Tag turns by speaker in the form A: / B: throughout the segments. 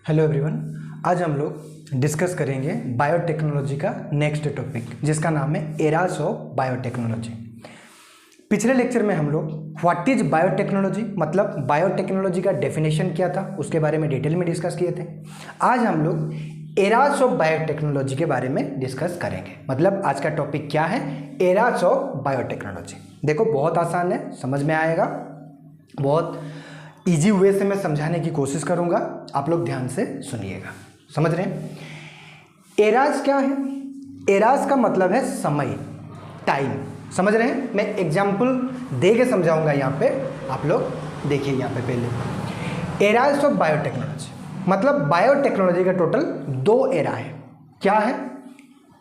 A: Hello everyone, आज हम लोग डिस्कस करेंगे बायोटेक्नोलॉजी का नेक्स्ट टॉपिक जिसका नाम है एरास ऑफ बायोटेक्नोलॉजी। पिछले लेक्चर में हम लोग व्हाट इज बायोटेक्नोलॉजी मतलब बायोटेक्नोलॉजी का डेफिनेशन क्या था उसके बारे में डिटेल में डिस्कस किए थे। आज हम लोग एरास ऑफ बायोटेक्नोलॉजी के बारे में डिस्कस करेंगे। मतलब आज का टॉपिक क्या है, एरास ऑफ बायोटेक्नोलॉजी। देखो बहुत आसान है, समझ में आएगा, बहुत इजी वे से मैं समझाने की कोशिश करूंगा, आप लोग ध्यान से सुनिएगा। समझ रहे हैं एराज क्या है? एराज का मतलब है समय, टाइम। समझ रहे हैं? मैं एग्जाम्पल दे के समझाऊंगा यहाँ पे, आप लोग देखिए यहाँ पे पहले एराज ऑफ बायोटेक्नोलॉजी मतलब बायोटेक्नोलॉजी का टोटल 2 एरा है। क्या है?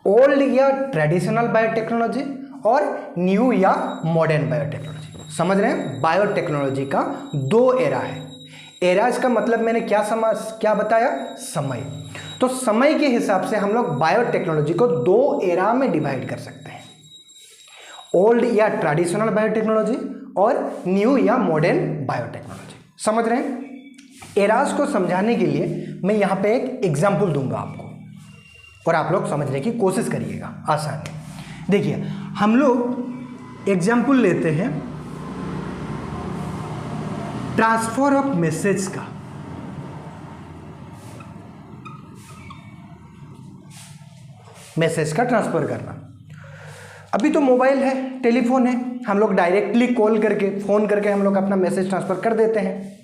A: ओल्ड या ट्रेडिशनल बायोटेक्नोलॉजी और न्यू या मॉडर्न बायोटेक्नोलॉजी। समझ रहे हैं? बायोटेक्नोलॉजी का 2 एरा है। एराज का मतलब मैंने क्या बताया? समय। तो समय के हिसाब से हम लोग बायोटेक्नोलॉजी को 2 एरा में डिवाइड कर सकते हैं, ओल्ड या ट्रेडिशनल बायोटेक्नोलॉजी और न्यू या मॉडर्न बायोटेक्नोलॉजी। समझ रहे हैं? एराज को समझाने के लिए मैं यहाँ पे एक एग्जाम्पल दूंगा आपको और आप लोग समझने की कोशिश करिएगा, आसान है। देखिए हम लोग एग्जाम्पल लेते हैं ट्रांसफर ऑफ मैसेज का। मैसेज का ट्रांसफर करना। अभी तो मोबाइल है, टेलीफोन है, हम लोग डायरेक्टली कॉल करके फोन करके हम लोग अपना मैसेज ट्रांसफर कर देते हैं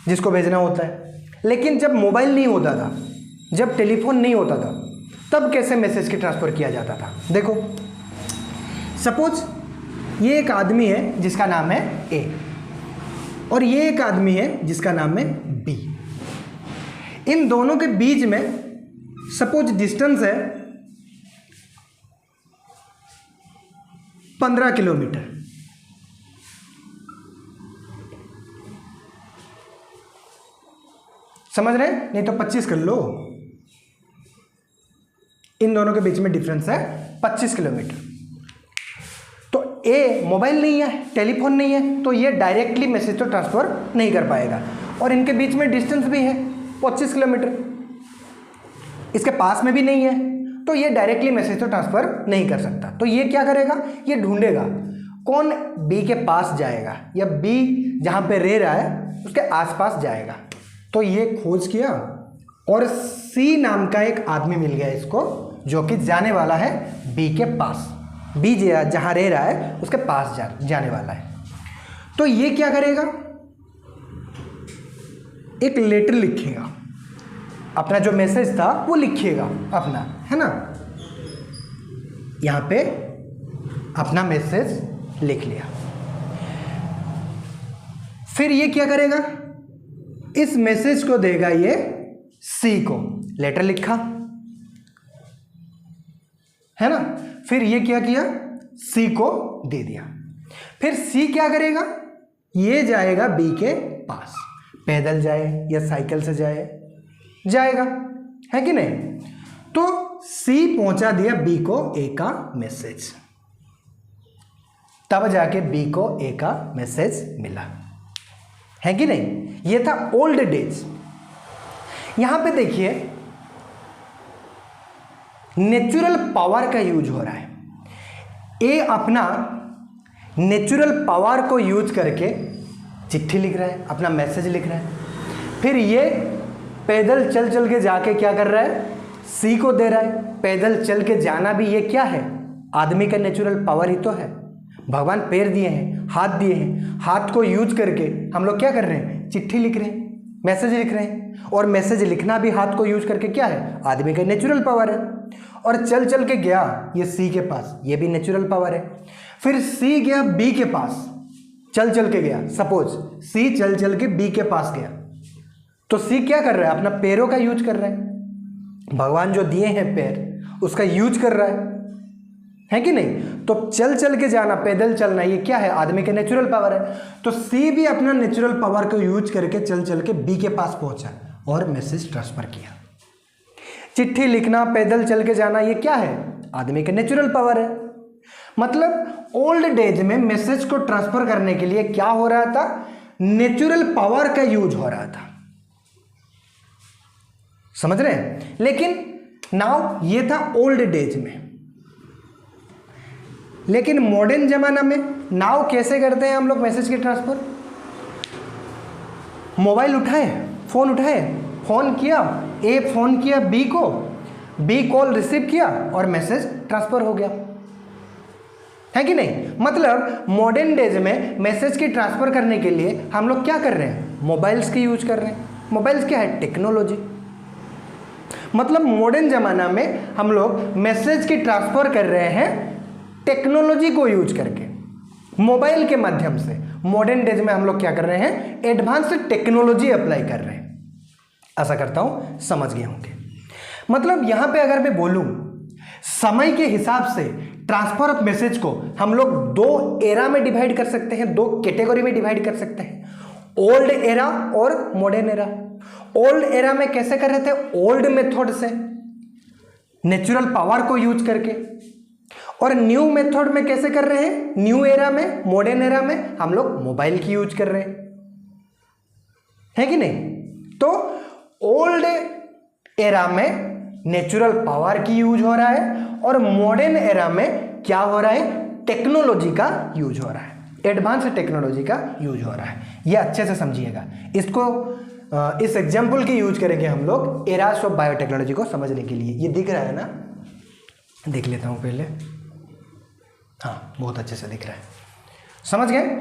A: जिसको भेजना होता है। लेकिन जब मोबाइल नहीं होता था, जब टेलीफोन नहीं होता था, तब कैसे मैसेज की ट्रांसफर किया जाता था? देखो सपोज ये एक आदमी है जिसका नाम है ए और ये एक आदमी है जिसका नाम है बी। इन दोनों के बीच में सपोज डिस्टेंस है 15 किलोमीटर। समझ रहे हैं? नहीं तो 25 कर लो। इन दोनों के बीच में डिफरेंस है 25 किलोमीटर। तो ए मोबाइल नहीं है, टेलीफोन नहीं है, तो ये डायरेक्टली मैसेज तो ट्रांसफर नहीं कर पाएगा। और इनके बीच में डिस्टेंस भी है 25 किलोमीटर, इसके पास में भी नहीं है, तो ये डायरेक्टली मैसेज तो ट्रांसफर नहीं कर सकता। तो ये क्या करेगा? ये ढूंढेगा कौन बी के पास जाएगा या बी जहां पे रह रहा है उसके आसपास जाएगा। तो ये खोज किया और सी नाम का एक आदमी मिल गया इसको, जो कि जाने वाला है बी के पास। बी जहां रह रहा है उसके पास जाने वाला है। तो ये क्या करेगा? एक लेटर लिखेगा, अपना जो मैसेज था वो लिखिएगा अपना, है ना। यहां पे अपना मैसेज लिख लिया। फिर ये क्या करेगा? इस मैसेज को देगा ये सी को। लेटर लिखा है ना। फिर ये क्या किया? सी को दे दिया। फिर सी क्या करेगा? ये जाएगा बी के पास, पैदल जाए या साइकिल से जाएगा, है कि नहीं। तो सी पहुंचा दिया बी को ए का मैसेज, तब जाके बी को ए का मैसेज मिला, है कि नहीं। ये था ओल्ड डेज। यहां पे देखिए नेचुरल पावर का यूज हो रहा है। ए अपना नेचुरल पावर को यूज करके चिट्ठी लिख रहा है, अपना मैसेज लिख रहा है। फिर ये पैदल चल के जाके क्या कर रहा है? सी को दे रहा है। पैदल चल के जाना भी ये क्या है? आदमी का नेचुरल पावर ही तो है। भगवान पैर दिए हैं, हाथ दिए हैं, हाथ को यूज करके हम लोग क्या कर रहे हैं? चिट्ठी लिख रहे हैं, मैसेज लिख रहे हैं। और मैसेज लिखना भी हाथ को यूज करके क्या है? आदमी का नेचुरल पावर है। और चल के गया ये सी के पास, ये भी नेचुरल पावर है। फिर सी गया बी के पास, चल के गया। सपोज सी चल के बी के पास गया, तो सी क्या कर रहा है? अपना पैरों का यूज कर रहा है। भगवान जो दिए हैं पैर, उसका यूज कर रहा है कि नहीं। तो चल के जाना, पैदल चलना, ये क्या है? आदमी के नेचुरल पावर है। तो सी भी अपना नेचुरल पावर को यूज करके चल के बी के पास पहुंचा और मैसेज ट्रांसफर किया। चिट्ठी लिखना, पैदल चल के जाना, ये क्या है? आदमी के नेचुरल पावर है। मतलब ओल्ड डेज में मैसेज को ट्रांसफर करने के लिए क्या हो रहा था? नेचुरल पावर का यूज हो रहा था। समझ रहे हैं। लेकिन नाउ ये था ओल्ड डेज में, लेकिन मॉडर्न जमाना में नाउ कैसे करते हैं हम लोग मैसेज की ट्रांसफर? मोबाइल उठाए, फोन उठाए, फोन किया, ए फोन किया बी को, बी कॉल रिसीव किया और मैसेज ट्रांसफर हो गया, है कि नहीं। मतलब मॉडर्न डेज में मैसेज की ट्रांसफर करने के लिए हम लोग क्या कर रहे हैं? मोबाइल्स की यूज कर रहे हैं। मोबाइल्स क्या है? टेक्नोलॉजी। मतलब मॉडर्न जमाना में हम लोग मैसेज की ट्रांसफर कर रहे हैं टेक्नोलॉजी को यूज करके, मोबाइल के माध्यम से। मॉडर्न डेज में हम लोग क्या कर रहे हैं? एडवांस टेक्नोलॉजी अप्लाई कर रहे हैं। आशा करता हूं समझ गए होंगे। मतलब यहां पे अगर मैं बोलूं समय के हिसाब से ट्रांसफर ऑफ मैसेज को हम लोग दो एरा में डिवाइड कर सकते हैं, दो कैटेगरी में डिवाइड कर सकते हैं, ओल्ड एरा और मॉडर्न एरा। ओल्ड एरा में कैसे कर रहे थे? ओल्ड मेथड से, नेचुरल पावर को यूज करके। और न्यू मेथड में कैसे कर रहे हैं? न्यू एरा में, मॉडर्न एरा में हम लोग मोबाइल की यूज कर रहे हैं, है कि नहीं। तो ओल्ड एरा में नेचुरल पावर की यूज हो रहा है और मॉडर्न एरा में क्या हो रहा है? टेक्नोलॉजी का यूज हो रहा है, एडवांस टेक्नोलॉजी का यूज हो रहा है। यह अच्छे से समझिएगा इसको। इस एग्जाम्पल की यूज करेंगे हम लोग एरास ऑफ बायोटेक्नोलॉजी को समझने के लिए। ये दिख रहा है ना? देख लेता हूं पहले। हाँ, बहुत अच्छे से दिख रहा है, समझ गए।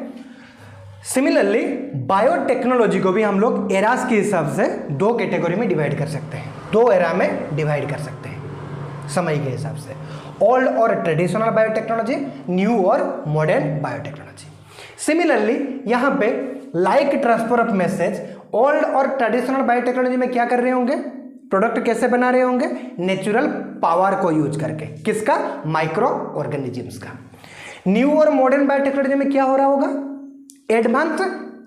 A: सिमिलरली बायोटेक्नोलॉजी को भी हम लोग एरास के हिसाब से दो कैटेगरी में डिवाइड कर सकते हैं, दो एरा में डिवाइड कर सकते हैं समय के हिसाब से। ओल्ड और ट्रेडिशनल बायोटेक्नोलॉजी, न्यू और मॉडर्न बायोटेक्नोलॉजी। सिमिलरली यहाँ पे like transfer of message, old और ट्रेडिशनल बायोटेक्नोलॉजी में क्या कर रहे होंगे? प्रोडक्ट कैसे बना रहे होंगे? नेचुरल पावर को यूज करके। किसका? माइक्रो ऑर्गेनिजम्स का। न्यू और मॉडर्न बायोटेक्नोलॉजी में क्या हो रहा होगा? एडवांस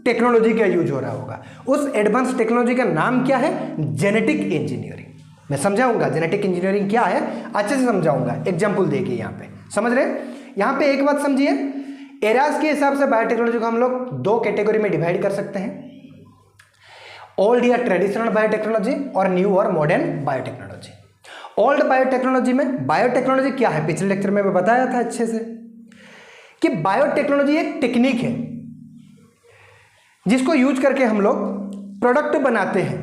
A: टेक्नोलॉजी का यूज हो रहा होगा। उस एडवांस टेक्नोलॉजी का नाम क्या है? Genetic engineering. मैं समझाऊंगा जेनेटिक इंजीनियरिंग क्या है, अच्छे से समझाऊंगा। एग्जाम्पल देखिए यहाँ पे, समझ रहे हैं। यहाँ पे एक बात समझिए, एरास के हिसाब से बायोटेक्नोलॉजी को हम लोग दो कैटेगरी में डिवाइड कर सकते हैं, ओल्ड या ट्रेडिशनल बायोटेक्नोलॉजी और न्यू और मॉडर्न बायोटेक्नोलॉजी। ओल्ड बायोटेक्नोलॉजी में बायोटेक्नोलॉजी क्या है? पिछले लेक्चर में मैं बताया था अच्छे से कि बायोटेक्नोलॉजी एक टेक्निक है जिसको यूज करके हम लोग प्रोडक्ट बनाते हैं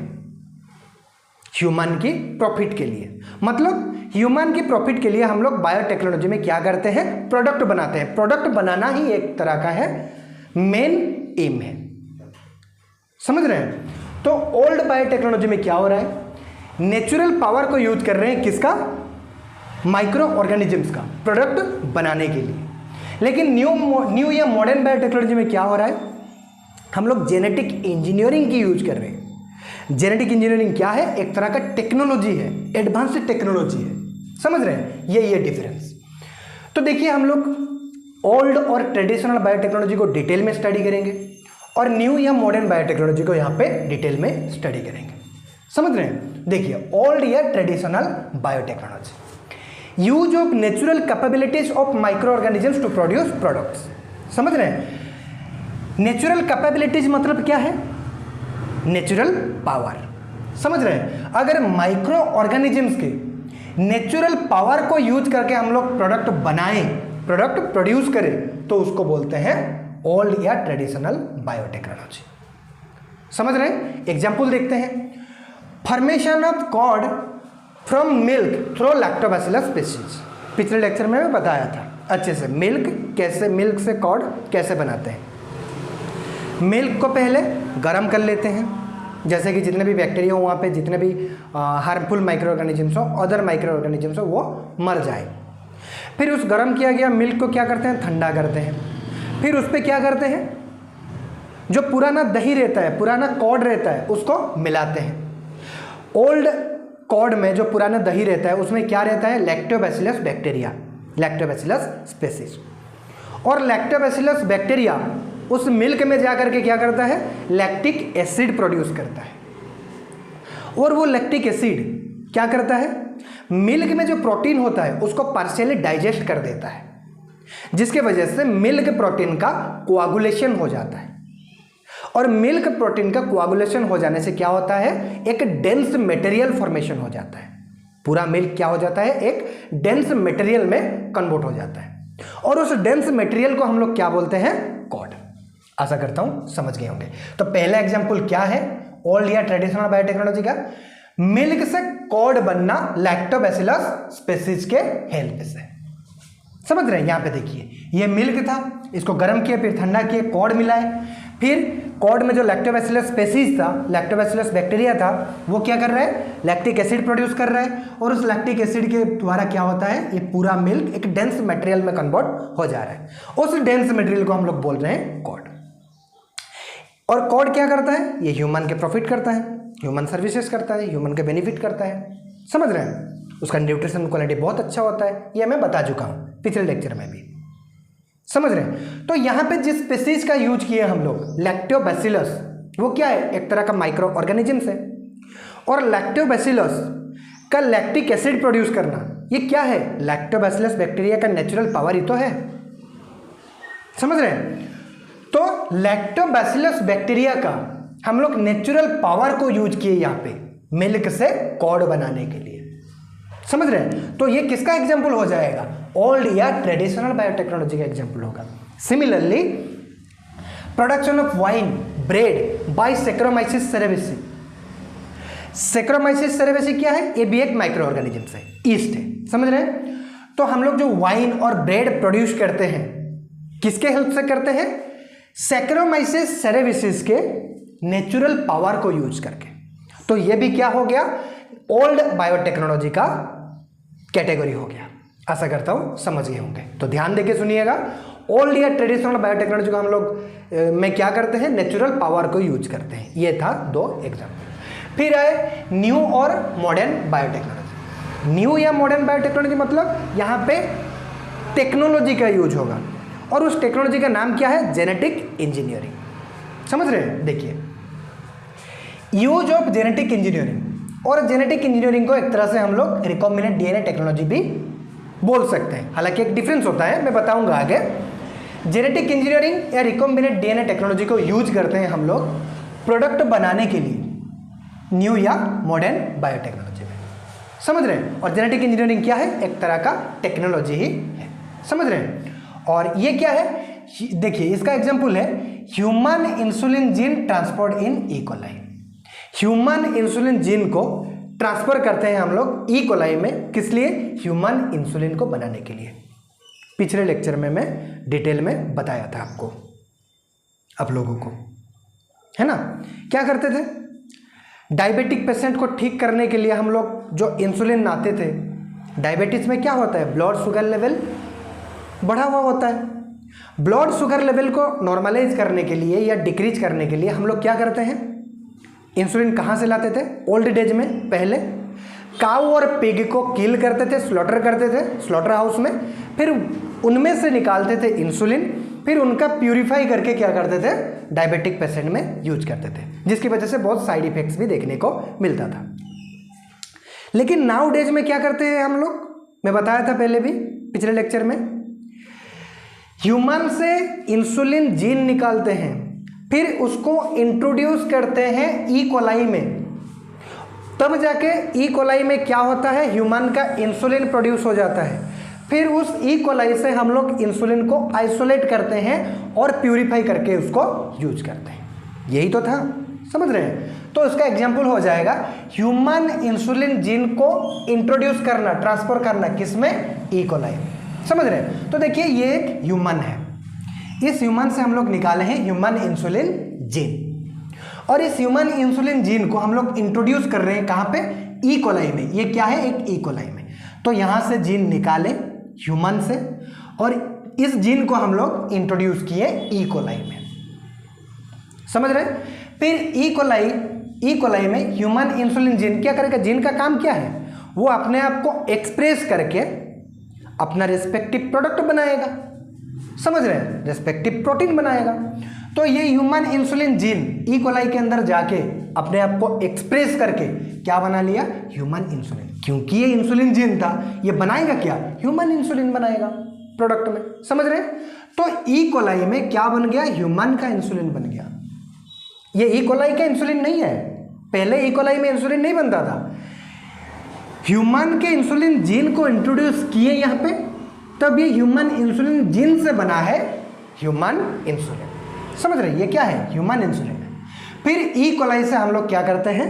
A: ह्यूमन की प्रॉफिट के लिए। मतलब ह्यूमन की प्रॉफिट के लिए हम लोग बायोटेक्नोलॉजी में क्या करते हैं? प्रोडक्ट बनाते हैं। प्रोडक्ट बनाना ही एक तरह का है मेन एम है, समझ रहे हैं। तो ओल्ड बायोटेक्नोलॉजी में क्या हो रहा है? नेचुरल पावर को यूज कर रहे हैं, किसका? माइक्रो ऑर्गेनिजम्स का, प्रोडक्ट बनाने के लिए। लेकिन न्यू या मॉडर्न बायोटेक्नोलॉजी में क्या हो रहा है? हम लोग जेनेटिक इंजीनियरिंग की यूज कर रहे हैं। जेनेटिक इंजीनियरिंग क्या है? एक तरह का टेक्नोलॉजी है, एडवांस टेक्नोलॉजी है, समझ रहे हैं। ये डिफरेंस। तो देखिए हम लोग ओल्ड और ट्रेडिशनल बायोटेक्नोलॉजी को डिटेल में स्टडी करेंगे और न्यू या मॉडर्न बायोटेक्नोलॉजी को यहाँ पे डिटेल में स्टडी करेंगे, समझ रहे हैं। देखिए ओल्ड या traditional biotechnology, use of natural capabilities of microorganisms to produce products. समझ रहे हैं। नेचुरल कैपेबिलिटीज मतलब क्या है? नेचुरल पावर, समझ रहे हैं। अगर माइक्रो ऑर्गेनिजम्स के नेचुरल पावर को यूज करके हम लोग प्रोडक्ट बनाएं, प्रोडक्ट प्रोड्यूस करें, तो उसको बोलते हैं ओल्ड या ट्रेडिशनल बायोटेक्नोलॉजी, समझ रहे हैं। एग्जाम्पल देखते हैं। Formation of curd from milk through lactobacillus species. पिछले लेक्चर में मैं बताया था अच्छे से, मिल्क से कॉर्ड कैसे बनाते हैं। मिल्क को पहले गर्म कर लेते हैं, जैसे कि जितने भी बैक्टीरिया हो वहाँ पे, जितने भी हार्मफुल माइक्रो ऑर्गेनिजम्स हो, अदर माइक्रो ऑर्गेनिजम्स हो, वो मर जाए। फिर उस गर्म किया गया मिल्क को क्या करते हैं? ठंडा करते हैं। फिर उस पर क्या करते हैं? जो पुराना दही रहता है, पुराना कॉर्ड रहता है, उसको मिलाते हैं। ओल्ड कॉर्ड में जो पुराना दही रहता है उसमें क्या रहता है? Lactobacillus bacteria, lactobacillus species. और लैक्टोबैसिलस बैक्टीरिया उस मिल्क में जाकर के क्या करता है? लैक्टिक एसिड प्रोड्यूस करता है। और वो लैक्टिक एसिड क्या करता है? मिल्क में जो प्रोटीन होता है उसको पार्शियली डाइजेस्ट कर देता है, जिसके वजह से मिल्क प्रोटीन का कोआगुलेशन हो जाता है। और मिल्क प्रोटीन का कोआगुलेशन हो जाने से क्या होता है, एक डेंस मटेरियल फॉर्मेशन हो जाता है। पूरा मिल्क क्या हो जाता है, एक डेंस मटेरियल में कन्वर्ट हो जाता है, और उस डेंस मटेरियल को हम लोग क्या बोलते हैं, कॉर्ड। आशा करता हूं समझ गए होंगे। तो पहला एग्जांपल क्या है ओल्ड या ट्रेडिशनल बायोटेक्नोलॉजी का, मिल्क से कॉर्ड बनना लैक्टोबैसिलस स्पीशीज के हेल्प से। समझ रहे हैं, यहां पे देखिए ये मिल्क था, इसको गर्म किया, फिर ठंडा किया, कॉर्ड मिलाए, फिर कॉर्ड में जो लैक्टोबैसिलस स्पीशीज था, लैक्टोबैसिलस बैक्टीरिया था, वो क्या कर रहा है, लैक्टिक एसिड प्रोड्यूस कर रहा है, और उस लैक्टिक एसिड के द्वारा क्या होता है, ये पूरा मिल्क एक डेंस मटेरियल में कन्वर्ट हो जा रहा है। उस डेंस मटेरियल को हम लोग बोल रहे हैं कॉर्ड। और कॉर्ड क्या करता है, ये ह्यूमन के प्रॉफिट करता है, ह्यूमन सर्विसेज करता है, ह्यूमन के बेनिफिट करता है। समझ रहे हैं, उसका न्यूट्रिशन क्वालिटी बहुत अच्छा होता है, ये मैं बता चुका हूं पिछले लेक्चर में भी। समझ रहे हैं। तो यहां पे जिस स्पीशीज का यूज किए हम लोग, लैक्टोबैसिलस, वो क्या है, एक तरह का माइक्रो ऑर्गेनिज्म है, और लैक्टोबैसिलस का लैक्टिक एसिड प्रोड्यूस करना, ये क्या है, लैक्टोबैसिलस बैक्टीरिया का नेचुरल पावर ही तो है। समझ रहे हैं। तो लैक्टोबैसिलस बैक्टीरिया का हम लोग नेचुरल पावर को यूज किए यहां पे मिल्क से कॉर्ड बनाने के लिए। समझ रहे हैं। तो ये किसका एग्जाम्पल हो जाएगा, ओल्ड या ट्रेडिशनल बायोटेक्नोलॉजी का एग्जाम्पल होगा। Similarly production of wine, bread by saccharomyces cerevisiae. Saccharomyces cerevisiae क्या है, ये भी एक माइक्रो ऑर्गेनिज्म है, ईस्ट है। समझ रहे हैं। तो हम लोग जो वाइन और ब्रेड प्रोड्यूस करते हैं, किसके हेल्प से करते हैं, सैक्रोमाइसिस सेरेविसिस के नेचुरल पावर को यूज करके। तो ये भी क्या हो गया, ओल्ड बायोटेक्नोलॉजी का कैटेगरी हो गया। आशा करता हूं समझ गए होंगे। तो ध्यान देके सुनिएगा, ओल्ड या ट्रेडिशनल बायोटेक्नोलॉजी को हम लोग में क्या करते हैं, नेचुरल पावर को यूज करते हैं। ये था 2 एग्जाम्पल। फिर आए न्यू और मॉडर्न बायोटेक्नोलॉजी। न्यू या मॉडर्न बायोटेक्नोलॉजी मतलब यहाँ पे टेक्नोलॉजी का यूज होगा, और उस टेक्नोलॉजी का नाम क्या है, जेनेटिक इंजीनियरिंग। समझ रहे हैं। देखिए यूज ऑफ जेनेटिक इंजीनियरिंग, और जेनेटिक इंजीनियरिंग को एक तरह से हम लोग रिकॉम्बिनेंट डीएनए टेक्नोलॉजी भी बोल सकते हैं, हालांकि एक डिफरेंस होता है, मैं बताऊंगा आगे। जेनेटिक इंजीनियरिंग या रिकॉम्बिनेंट डीएनए टेक्नोलॉजी को यूज करते हैं हम लोग प्रोडक्ट बनाने के लिए न्यू या मॉडर्न बायोटेक्नोलॉजी में। समझ रहे हैं। और जेनेटिक इंजीनियरिंग क्या है, एक तरह का टेक्नोलॉजी ही है। समझ रहे हैं। और ये क्या है, देखिए इसका एग्जाम्पल है ह्यूमन इंसुलिन जीन ट्रांसपोर्ट इन E coli. Human insulin gene को ट्रांसफर करते हैं हम लोग ई कोलाई में, किस लिए, ह्यूमन इंसुलिन को बनाने के लिए। पिछले लेक्चर में मैं डिटेल में बताया था आपको, आप लोगों को, है ना। क्या करते थे, डायबिटिक पेशेंट को ठीक करने के लिए हम लोग जो इंसुलिन लाते थे, डायबिटीज में क्या होता है, ब्लड शुगर लेवल बढ़ा हुआ होता है। ब्लड शुगर लेवल को नॉर्मलाइज करने के लिए या डिक्रीज करने के लिए हम लोग क्या करते हैं, इंसुलिन कहाँ से लाते थे, ओल्ड डेज में पहले काऊ और पिग को किल करते थे, स्लॉटर करते थे स्लॉटर हाउस में, फिर उनमें से निकालते थे इंसुलिन, फिर उनका प्यूरिफाई करके क्या करते थे, डायबिटिक पेशेंट में यूज करते थे, जिसकी वजह से बहुत साइड इफेक्ट्स भी देखने को मिलता था। लेकिन नाउ डेज में क्या करते हैं हम लोग, मैं बताया था पहले भी पिछले लेक्चर में, ह्यूमन से इंसुलिन जीन निकालते हैं, फिर उसको इंट्रोड्यूस करते हैं ई कोलाई में, तब जाके ई कोलाई में क्या होता है, ह्यूमन का इंसुलिन प्रोड्यूस हो जाता है। फिर उस ई कोलाई से हम लोग इंसुलिन को आइसोलेट करते हैं और प्यूरिफाई करके उसको यूज करते हैं। यही तो था। समझ रहे हैं। तो इसका एग्जाम्पल हो जाएगा ह्यूमन इंसुलिन जीन को इंट्रोड्यूस करना, ट्रांसफर करना, किसमें, ई कोलाई में। समझ रहे हैं। तो देखिए ये एक ह्यूमन है, इस ह्यूमन से हम लोग निकाले हैं ह्यूमन इंसुलिन जीन, और इस ह्यूमन इंसुलिन जीन को हम लोग इंट्रोड्यूस कर रहे हैं कहाँ पे, ई कोलाई में। ये क्या है, एक ई कोलाई में। तो यहाँ से जीन निकाले ह्यूमन से, और इस जीन को हम लोग इंट्रोड्यूस किए ई कोलाई में। समझ रहे हैं। फिर ई कोलाई में ह्यूमन इंसुलिन जीन क्या करेगा, जीन का काम क्या है, वो अपने आप को एक्सप्रेस करके अपना रिस्पेक्टिव प्रोडक्ट बनाएगा। समझ रहे हैं, रिस्पेक्टिव प्रोटीन बनाएगा। तो ये human insulin gene E coli के अंदर जाके अपने आप को एक्सप्रेस करके क्या बना लिया, ह्यूमन इंसुलिन। क्योंकि ये इंसुलिन जीन था, ये बनाएगा क्या, ह्यूमन इंसुलिन बनाएगा प्रोडक्ट में। समझ रहे हैं। तो ई कोलाई में क्या बन गया, ह्यूमन का इंसुलिन बन गया। ये ई कोलाई का इंसुलिन नहीं है, पहले ई कोलाई में इंसुलिन नहीं बनता था, ह्यूमन के इंसुलिन जीन को इंट्रोड्यूस किए यहाँ पे, तब ये ह्यूमन इंसुलिन जीन से बना है ह्यूमन इंसुलिन। समझ रहे, ये क्या है, ह्यूमन इंसुलिन है। फिर ई कोलाई से हम लोग क्या करते हैं,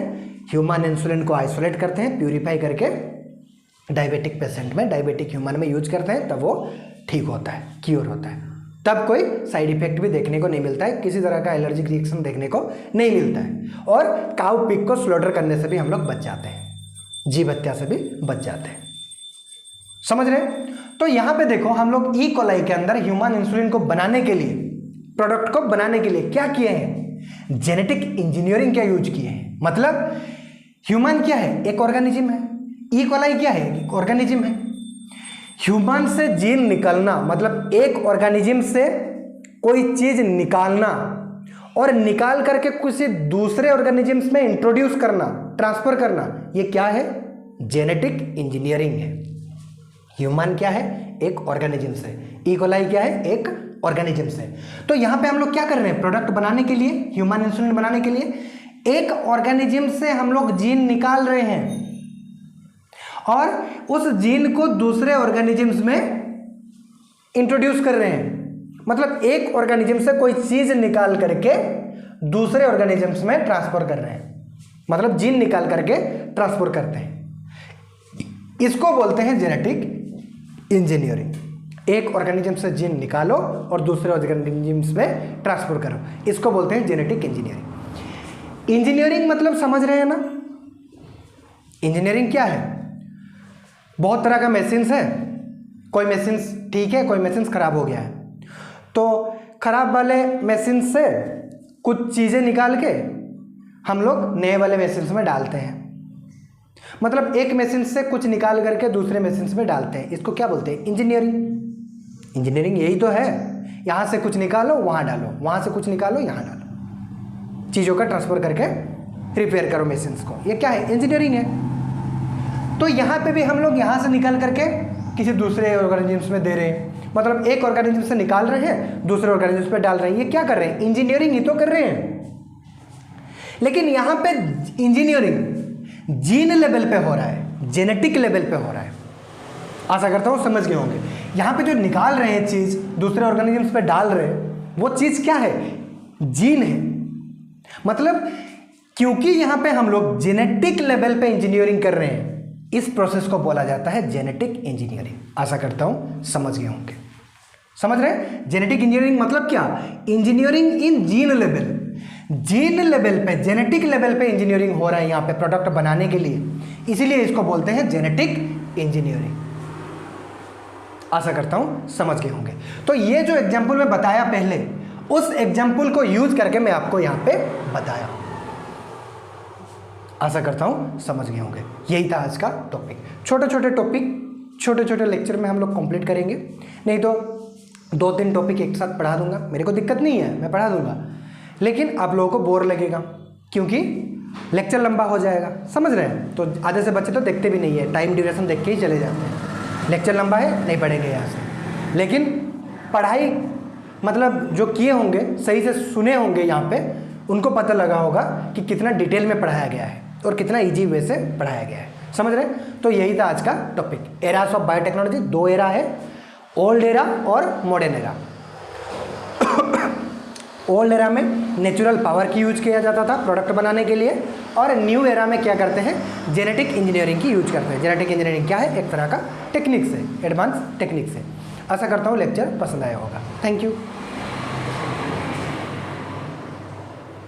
A: ह्यूमन इंसुलिन को आइसोलेट करते हैं, प्यूरिफाई करके डायबिटिक पेशेंट में, डायबिटिक ह्यूमन में यूज करते हैं, तब वो ठीक होता है, क्योर होता है। तब कोई साइड इफेक्ट भी देखने को नहीं मिलता है, किसी तरह का एलर्जिक रिएक्शन देखने को नहीं मिलता है, और काऊ पिग को स्लॉटर करने से भी हम लोग बच जाते हैं, जीव हत्या से भी बच जाते हैं। समझ रहे? तो यहाँ पे देखो हम लोग ई कोलाई के अंदर ह्यूमन इंसुलिन को बनाने के लिए, प्रोडक्ट को बनाने के लिए क्या किए हैं, जेनेटिक इंजीनियरिंग क्या यूज किए हैं। मतलब ह्यूमन क्या है, एक ऑर्गेनिज्म है, ई कोलाई क्या है, एक ऑर्गेनिज्म है। ह्यूमन से जीन निकलना मतलब एक ऑर्गेनिज्म से कोई चीज निकालना और निकाल करके किसी दूसरे ऑर्गेनिज्म में इंट्रोड्यूस करना, ट्रांसफर करना, ये क्या है, जेनेटिक इंजीनियरिंग है। ह्यूमन क्या है, एक ऑर्गेनिज्म से, ई कोलाई क्या है, एक ऑर्गेनिज्म से। तो यहां पे हम लोग क्या कर रहे हैं, प्रोडक्ट बनाने के लिए, ह्यूमन इंसुलिन बनाने के लिए एक ऑर्गेनिज्म से हम लोग जीन निकाल रहे हैं और उस जीन को दूसरे ऑर्गेनिज्म्स में इंट्रोड्यूस कर रहे हैं। मतलब एक ऑर्गेनिज्म से कोई चीज निकाल करके दूसरे ऑर्गेनिज्म्स में ट्रांसफर कर रहे हैं, मतलब जीन निकाल करके ट्रांसफर करते हैं। इसको बोलते हैं जेनेटिक इंजीनियरिंग। एक ऑर्गेनिज्म से जीन निकालो और दूसरे ऑर्गेनिज्म्स में ट्रांसफर करो, इसको बोलते हैं जेनेटिक इंजीनियरिंग। इंजीनियरिंग मतलब समझ रहे हैं ना, इंजीनियरिंग क्या है, बहुत तरह का मशीन्स है, कोई मशीन्स ठीक है, कोई मशीन्स खराब हो गया है, तो खराब वाले मशीन से कुछ चीज़ें निकाल के हम लोग नए वाले मशीन्स में डालते हैं। मतलब एक मशीन से कुछ निकाल करके दूसरे मशीन्स में डालते हैं, इसको क्या बोलते हैं, इंजीनियरिंग। इंजीनियरिंग यही तो है, यहाँ से कुछ निकालो वहाँ डालो, वहाँ से कुछ निकालो यहाँ डालो, चीज़ों का ट्रांसफर करके रिपेयर करो मशीन्स को, ये क्या है, इंजीनियरिंग है। तो यहाँ पे भी हम लोग यहाँ से निकाल करके किसी दूसरे ऑर्गेनिज्म्स में दे रहे हैं, मतलब एक ऑर्गेनिज्म से निकाल रहे हैं दूसरे ऑर्गेनिज्म पे डाल रहे हैं, ये क्या कर रहे हैं, इंजीनियरिंग ही तो कर रहे हैं। लेकिन यहाँ पे इंजीनियरिंग जीन लेवल पे हो रहा है, जेनेटिक लेवल पे हो रहा है। आशा करता हूँ समझ गए होंगे। यहाँ पे जो निकाल रहे हैं चीज़ दूसरे ऑर्गेनिज्म्स पे डाल रहे हैं, वो चीज़ क्या है, जीन है। मतलब क्योंकि यहाँ पे हम लोग जेनेटिक लेवल पे इंजीनियरिंग कर रहे हैं, इस प्रोसेस को बोला जाता है जेनेटिक इंजीनियरिंग। आशा करता हूँ समझ गए होंगे। समझ रहे हैं, जेनेटिक इंजीनियरिंग मतलब क्या, engineering in gene level, gene level पे, जेनेटिक लेवल पे इंजीनियरिंग हो रहा है यहाँ पे प्रोडक्ट बनाने के लिए, इसीलिए इसको बोलते हैं जेनेटिक इंजीनियरिंग। आशा करता हूँ समझ गए होंगे। तो ये जो एग्जाम्पल मैं बताया पहले, उस एग्जाम्पल को यूज करके मैं आपको यहाँ पे बताया। आशा करता हूँ समझ गए होंगे। यही था आज का टॉपिक। छोटे छोटे टॉपिक छोटे छोटे लेक्चर में हम लोग कंप्लीट करेंगे, नहीं तो 2-3 टॉपिक एक साथ पढ़ा दूंगा, मेरे को दिक्कत नहीं है, मैं पढ़ा दूंगा, लेकिन आप लोगों को बोर लगेगा क्योंकि लेक्चर लंबा हो जाएगा। समझ रहे हैं, तो आधे से बच्चे तो देखते भी नहीं है, टाइम ड्यूरेशन देख के ही चले जाते हैं, लेक्चर लंबा है नहीं पढ़ेंगे यहाँ से। लेकिन पढ़ाई मतलब जो किए होंगे, सही से सुने होंगे यहाँ पे, उनको पता लगा होगा कि कितना डिटेल में पढ़ाया गया है और कितना ईजी वे से पढ़ाया गया है। समझ रहे हैं, तो यही था आज का topic. Eras of biotechnology, 2 era है, ओल्ड एरा और मॉडर्न एरा। ओल्ड एरा में नेचुरल पावर की यूज किया जाता था प्रोडक्ट बनाने के लिए, और न्यू एरा में क्या करते हैं, जेनेटिक इंजीनियरिंग की यूज करते हैं। जेनेटिक इंजीनियरिंग क्या है, एक तरह का टेक्निक्स है, एडवांस टेक्निक्स है। आशा करता हूँ लेक्चर पसंद आया होगा। Thank you.